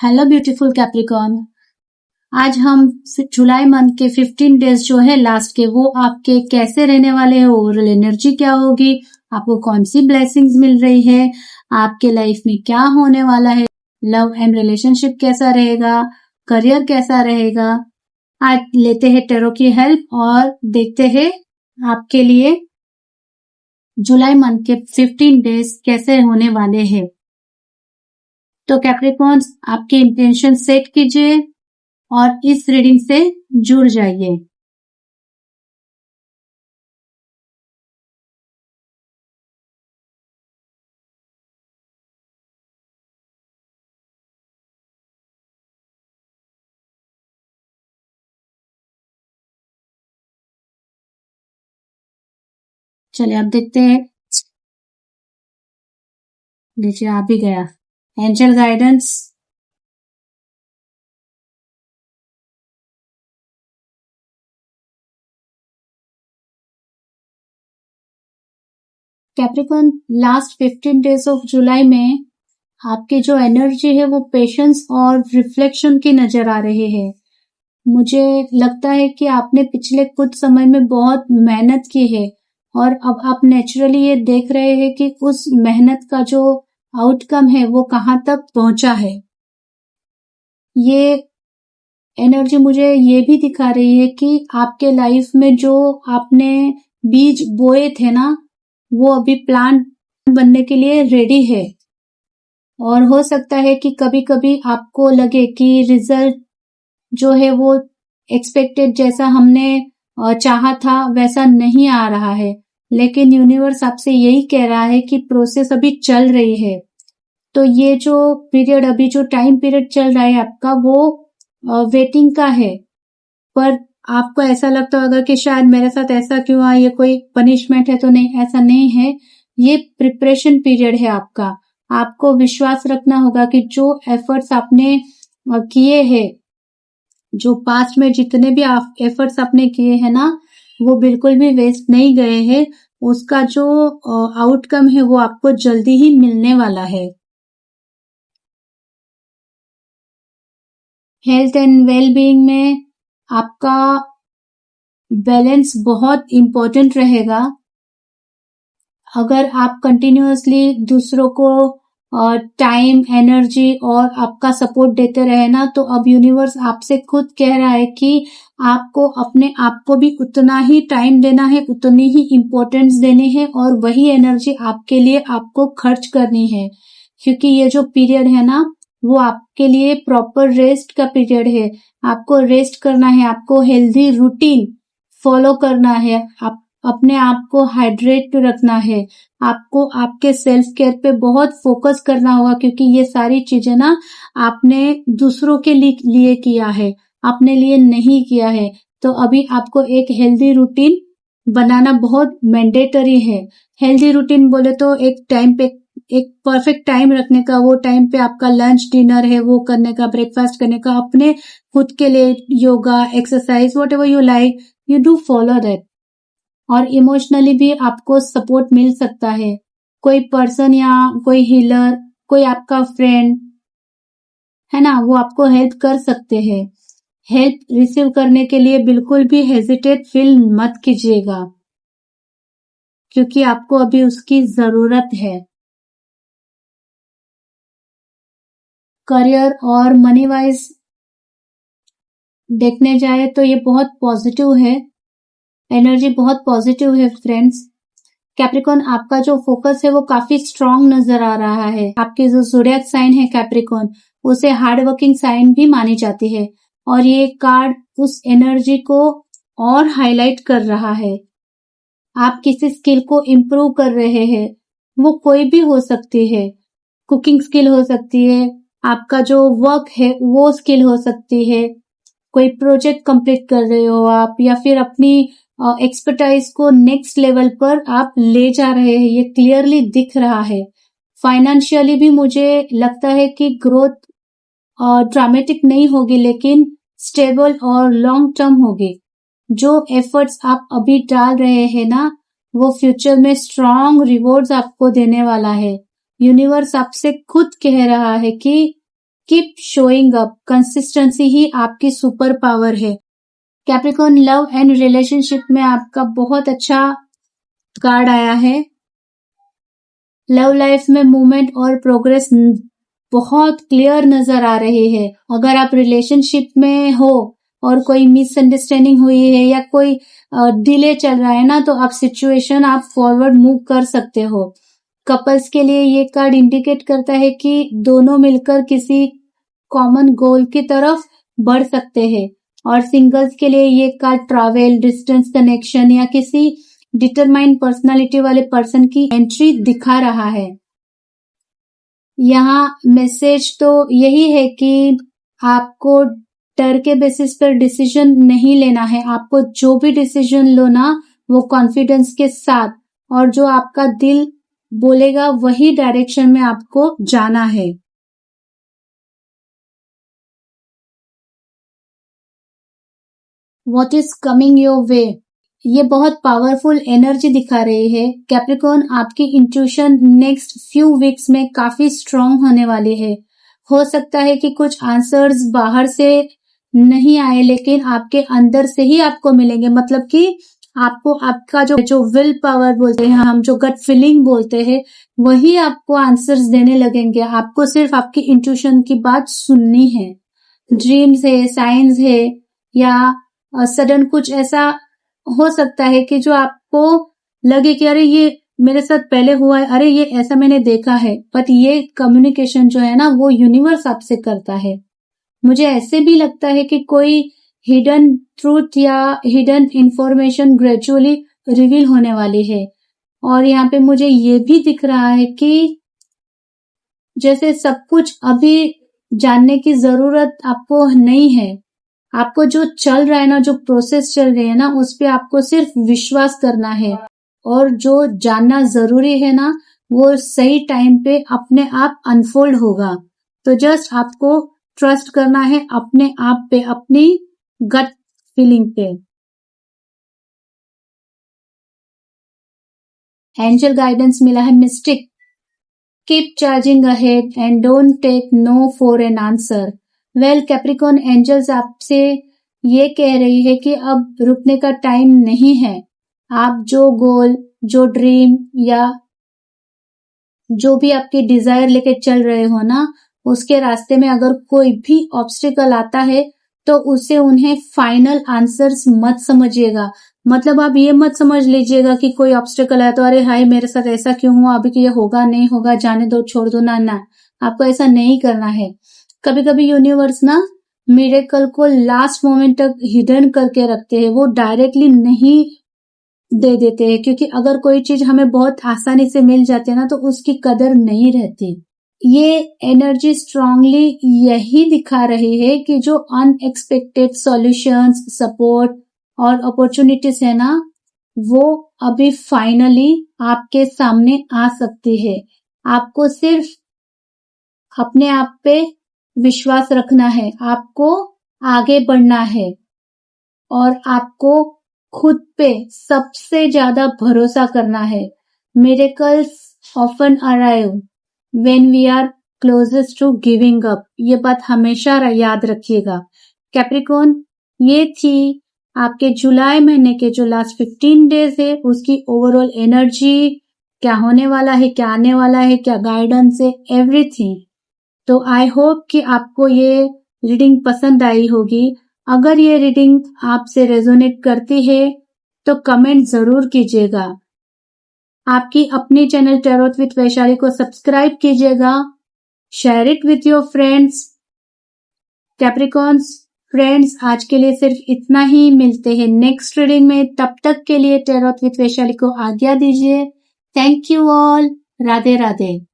Hello beautiful Capricorn. आज हम जुलाई month के 15 डेज जो है लास्ट के, वो आपके कैसे रहने वाले हैं, ओवरऑल एनर्जी क्या होगी, आपको कौन सी ब्लेसिंग्स मिल रही है, आपके लाइफ में क्या होने वाला है, लव एंड रिलेशनशिप कैसा रहेगा, करियर कैसा रहेगा। आज लेते हैं टेरो की हेल्प और देखते हैं आपके लिए जुलाई मंथ के 15 डेज कैसे होने वाले हैं। तो कैप्रिकॉर्न्स, आपके इंटेंशन सेट कीजिए और इस रीडिंग से जुड़ जाइए। चलिए आप देखते हैं। लीजिए, आ भी गया angel guidance. Capricorn, last 15 days of July में आपकी जो एनर्जी है वो पेशेंस और रिफ्लेक्शन की नजर आ रही है। मुझे लगता है कि आपने पिछले कुछ समय में बहुत मेहनत की है और अब आप नेचुरली ये देख रहे हैं कि उस मेहनत का जो आउटकम है वो कहाँ तक पहुंचा है। ये एनर्जी मुझे ये भी दिखा रही है कि आपके लाइफ में जो आपने बीज बोए थे ना, वो अभी प्लांट बनने के लिए रेडी है। और हो सकता है कि कभी कभी आपको लगे कि रिजल्ट जो है वो एक्सपेक्टेड जैसा हमने चाहा था वैसा नहीं आ रहा है, लेकिन यूनिवर्स आपसे यही कह रहा है कि प्रोसेस अभी चल रही है। तो ये जो पीरियड, अभी जो टाइम पीरियड चल रहा है आपका, वो वेटिंग का है। पर आपको ऐसा लगता होगा कि शायद मेरे साथ ऐसा क्यों हुआ, ये कोई पनिशमेंट है, तो नहीं, ऐसा नहीं है। ये प्रिपरेशन पीरियड है आपका। आपको विश्वास रखना होगा कि जो एफर्ट्स आपने किए हैं, जो पास्ट में जितने भी एफर्ट्स आपने किए हैं ना, वो बिल्कुल भी वेस्ट नहीं गए हैं। उसका जो आउटकम है वो आपको जल्दी ही मिलने वाला है। हेल्थ एंड वेल बीइंग में आपका बैलेंस बहुत इंपॉर्टेंट रहेगा। अगर आप कंटिन्यूअसली दूसरों को टाइम, एनर्जी और आपका सपोर्ट देते रहे ना, तो अब यूनिवर्स आपसे खुद कह रहा है कि आपको अपने आप को भी उतना ही टाइम देना है, उतनी ही इम्पोर्टेंस देनी है और वही एनर्जी आपके लिए आपको खर्च करनी है। क्योंकि ये जो पीरियड है ना, वो आपके लिए प्रॉपर रेस्ट का पीरियड है। आपको रेस्ट करना है, आपको हेल्दी रूटीन फॉलो करना है, आप अपने आप को हाइड्रेट रखना है, आपको आपके सेल्फ केयर पे बहुत फोकस करना होगा। क्योंकि ये सारी चीजें ना आपने दूसरों के लिए किया है, अपने लिए नहीं किया है। तो अभी आपको एक हेल्दी रूटीन बनाना बहुत मैंडेटरी है। हेल्दी रूटीन बोले तो एक टाइम पे, एक परफेक्ट टाइम रखने का, वो टाइम पे आपका लंच डिनर है वो करने का, ब्रेकफास्ट करने का, अपने खुद के लिए yoga, exercise, what ever you like, you do follow that. और इमोशनली भी आपको सपोर्ट मिल सकता है। कोई पर्सन या कोई हीलर, कोई आपका फ्रेंड है ना, वो आपको हेल्प कर सकते हैं। हेल्प रिसीव करने के लिए बिल्कुल भी हेजिटेट फील मत कीजिएगा, क्योंकि आपको अभी उसकी जरूरत है। करियर और मनी वाइज देखने जाए तो ये बहुत पॉजिटिव है, एनर्जी बहुत पॉजिटिव है फ्रेंड्स। कैप्रिकॉर्न, आपका जो फोकस है वो काफी स्ट्रांग नजर आ रहा है। आपके जो ज़ोडिएक साइन है कैप्रिकॉर्न, उसे हार्ड वर्किंग साइन भी मानी जाती है और ये कार्ड उस एनर्जी को और हाईलाइट कर रहा है। आप किसी स्किल को इम्प्रूव कर रहे हैं, वो कोई भी हो सकती है। कुकिंग स्किल हो सकती है, आपका जो वर्क है वो स्किल हो सकती है, कोई प्रोजेक्ट कंप्लीट कर रहे हो आप, या फिर अपनी एक्सपर्टाइज को नेक्स्ट लेवल पर आप ले जा रहे हैं, ये क्लियरली दिख रहा है। फाइनेंशियली भी मुझे लगता है कि ग्रोथ ड्रामेटिक नहीं होगी, लेकिन स्टेबल और लॉन्ग टर्म होगी। जो एफर्ट्स आप अभी डाल रहे हैं ना, वो फ्यूचर में स्ट्रॉन्ग रिवॉर्ड्स आपको देने वाला है। यूनिवर्स आपसे खुद कह रहा है कि कीप शोइंग अप, कंसिस्टेंसी ही आपकी सुपर पावर है। कैप्रिकॉर्न, लव एंड रिलेशनशिप में आपका बहुत अच्छा कार्ड आया है। लव लाइफ में मूवमेंट और प्रोग्रेस बहुत क्लियर नजर आ रहे हैं। अगर आप रिलेशनशिप में हो और कोई मिसअंडरस्टैंडिंग हुई है या कोई डिले चल रहा है ना, तो आप सिचुएशन आप फॉरवर्ड मूव कर सकते हो। कपल्स के लिए ये कार्ड इंडिकेट करता है कि दोनों मिलकर किसी कॉमन गोल की तरफ बढ़ सकते हैं। और सिंगल्स के लिए ये कार्ड ट्रैवल, डिस्टेंस कनेक्शन या किसी डिटरमाइंड पर्सनालिटी वाले पर्सन की एंट्री दिखा रहा है। यहाँ मैसेज तो यही है कि आपको डर के बेसिस पर डिसीजन नहीं लेना है। आपको जो भी डिसीजन लो ना, वो कॉन्फिडेंस के साथ, और जो आपका दिल बोलेगा वही डायरेक्शन में आपको जाना है। What is coming your way? ये बहुत पावरफुल एनर्जी दिखा रही है। कैप्रिकॉर्न, आपकी इंट्यूशन नेक्स्ट फ्यू वीक्स में काफी स्ट्रांग होने वाली है। हो सकता है कि कुछ आंसर्स बाहर से नहीं आए, लेकिन आपके अंदर से ही आपको मिलेंगे। मतलब कि आपको आपका जो विल पावर बोलते हैं हम, जो गट फीलिंग बोलते हैं, वही आपको आंसर्स देने लगेंगे। आपको सिर्फ आपकी इंट्यूशन की बात सुननी है। ड्रीम्स है, साइंस है, या सडन कुछ ऐसा हो सकता है कि जो आपको लगे कि अरे ये मेरे साथ पहले हुआ है, अरे ये ऐसा मैंने देखा है। बट ये कम्युनिकेशन जो है ना, वो यूनिवर्स आपसे करता है। मुझे ऐसे भी लगता है कि कोई हिडन ट्रूथ या हिडन इंफॉर्मेशन ग्रेजुअली रिवील होने वाली है। और यहाँ पे मुझे ये भी दिख रहा है कि जैसे सब कुछ अभी जानने की जरूरत आपको नहीं है। आपको जो चल रहा है ना, जो प्रोसेस चल रही है ना, उस पे आपको सिर्फ विश्वास करना है। और जो जानना जरूरी है ना, वो सही टाइम पे अपने आप अनफोल्ड होगा। तो जस्ट आपको ट्रस्ट करना है अपने आप पे, अपनी गट फीलिंग पे। एंजल गाइडेंस मिला है mystic, keep charging ahead and don't take no for an answer. Well Capricorn, angels आपसे ये कह रही है कि अब रुकने का टाइम नहीं है। आप जो गोल, जो ड्रीम या जो भी आपकी डिजायर लेके चल रहे हो ना, उसके रास्ते में अगर कोई भी ऑब्स्टिकल आता है तो उसे उन्हें फाइनल आंसर्स मत समझिएगा। मतलब आप ये मत समझ लीजिएगा कि कोई ऑब्स्टिकल है तो अरे हाय मेरे साथ ऐसा क्यों हुआ, अभी कि ये होगा नहीं होगा, जाने दो, छोड़ दो ना। ना, आपको ऐसा नहीं करना है। कभी कभी यूनिवर्स ना मिरेकल को लास्ट मोमेंट तक हिडन करके रखते हैं, वो डायरेक्टली नहीं दे देते हैं। क्योंकि अगर कोई चीज हमें बहुत आसानी से मिल जाती है ना, तो उसकी कदर नहीं रहती। ये एनर्जी स्ट्रांगली यही दिखा रही है कि जो अनएक्सपेक्टेड सॉल्यूशंस, सपोर्ट और अपॉर्चुनिटीज है ना, वो अभी फाइनली आपके सामने आ सकती है। आपको सिर्फ अपने आप पे विश्वास रखना है, आपको आगे बढ़ना है, और आपको खुद पे सबसे ज्यादा भरोसा करना है। Miracles often arrive when we are closest to giving up. ये बात हमेशा याद रखिएगा। कैप्रिकॉर्न, ये थी आपके जुलाई महीने के जो लास्ट 15 डेज है, उसकी ओवरऑल एनर्जी, क्या होने वाला है, क्या आने वाला है, क्या गाइडेंस है, एवरीथिंग। तो आई होप कि आपको ये रीडिंग पसंद आई होगी। अगर ये रीडिंग आपसे रेजोनेट करती है तो कमेंट जरूर कीजिएगा। आपकी अपनी चैनल टैरोट विद वैशाली को सब्सक्राइब कीजिएगा, share it with your friends. Capricorns friends, आज के लिए सिर्फ इतना ही। मिलते हैं नेक्स्ट रीडिंग में। तब तक के लिए टैरोट विद वैशाली को आज्ञा दीजिए। Thank you all. Radhe Radhe.